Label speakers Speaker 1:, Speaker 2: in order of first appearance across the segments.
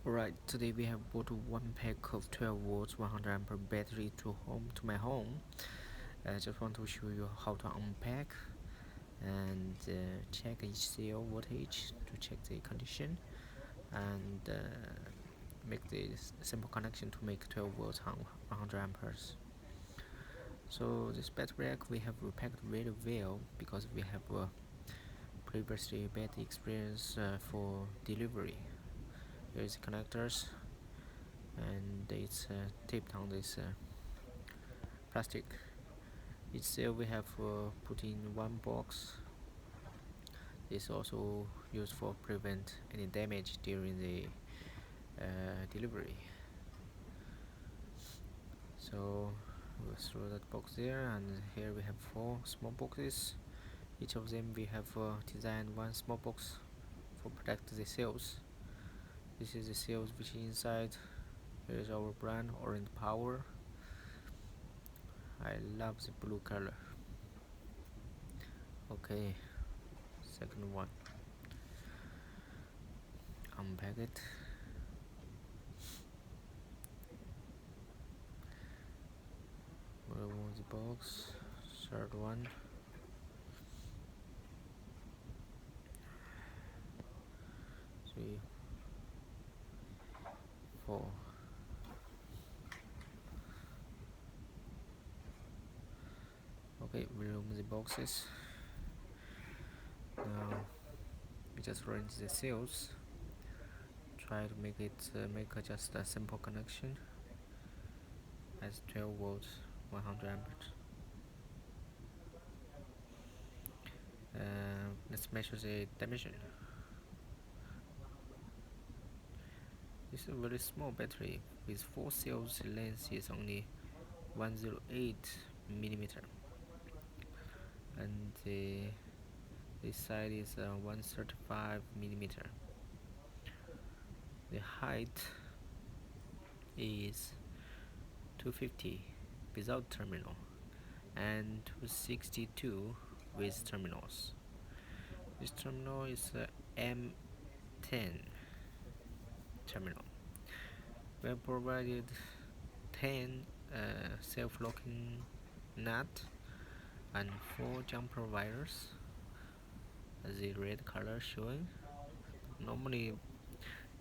Speaker 1: Alright, today we have bought one pack of 12 volts 100 ampere battery to my home. I just want to show you how to unpack and check each cell voltage to check the condition and make this simple connection to make 12 volts 100 amperes. So this battery pack we have repacked very well because we have previously bad experience for delivery. Here is the connectors and it's taped on this plastic. Each cell we have put in one box. This also used for prevent any damage during the delivery. So we'll throw that box there, and here we have 4 small boxes. Each of them we have designed one small box for protect the cells. This is the cells which is inside. Here is our brand Orange Power. I love the blue color. Okay, second one. Unpack it. Remove the box. Third one. Three, 4. Okay, remove the boxes. Now we just arrange the cells. Try to make it just a simple connection as 12 volts 100 amperes. Let's measure the dimension. This is a very small battery with 4 cells. The length is only 108 millimeter, and this side is 135 millimeter. The height is 250 without terminal and 262 with terminals. This terminal is M10 terminal. We have provided 10 self-locking nut and 4 jumper wires, as the red color showing. Normally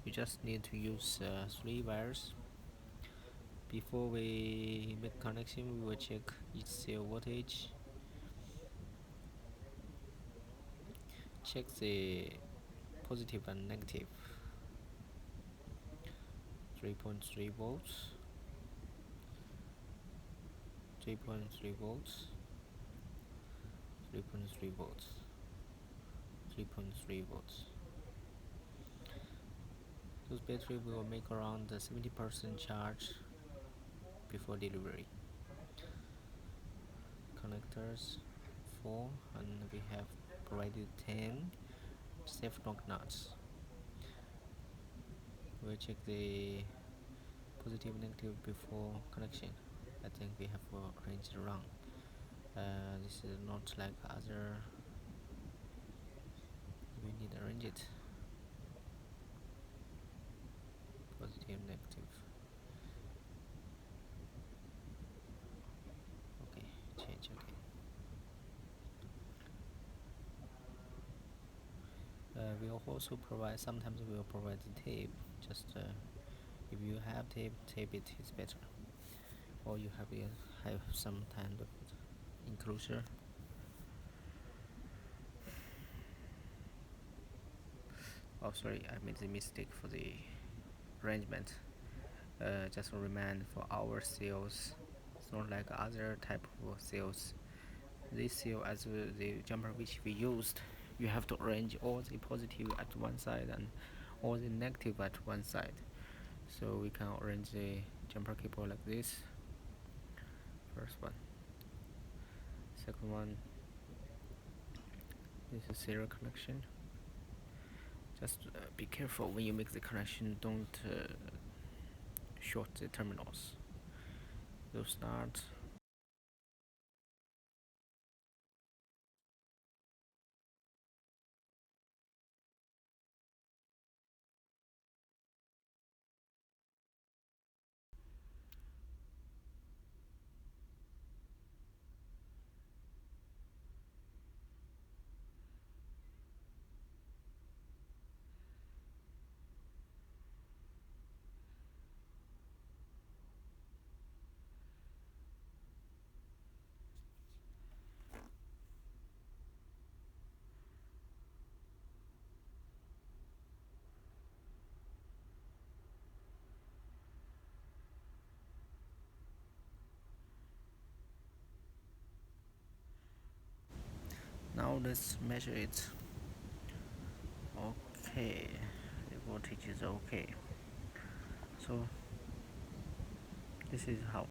Speaker 1: you just need to use 3 wires. Before we make connection, we will check each cell voltage, check the positive and negative. 3.3 volts, 3.3 volts, 3.3 volts, 3.3 volts. Those battery will make around 70% charge before delivery. Connectors 4, and we have provided 10 self-lock nuts. We'll check the positive negative before connection. I think we have arranged wrong. This is not like other. We need to arrange it. Positive, negative. Okay, change again. We will also provide. Sometimes we will provide the tape. Just if you have tape it is better. Or you have some kind of enclosure. Oh, sorry, I made the mistake for the arrangement. Just a remind for our cells, it's not like other type of cells. This cell, as the jumper which we used, you have to arrange all the positive at one side and all the negative at one side. So we can arrange the jumper cable like this. First one, second one. This is serial connection. Just be careful when you make the connection, don't short the terminals. They'll start. Now let's measure it. Okay, the voltage is okay. So this is how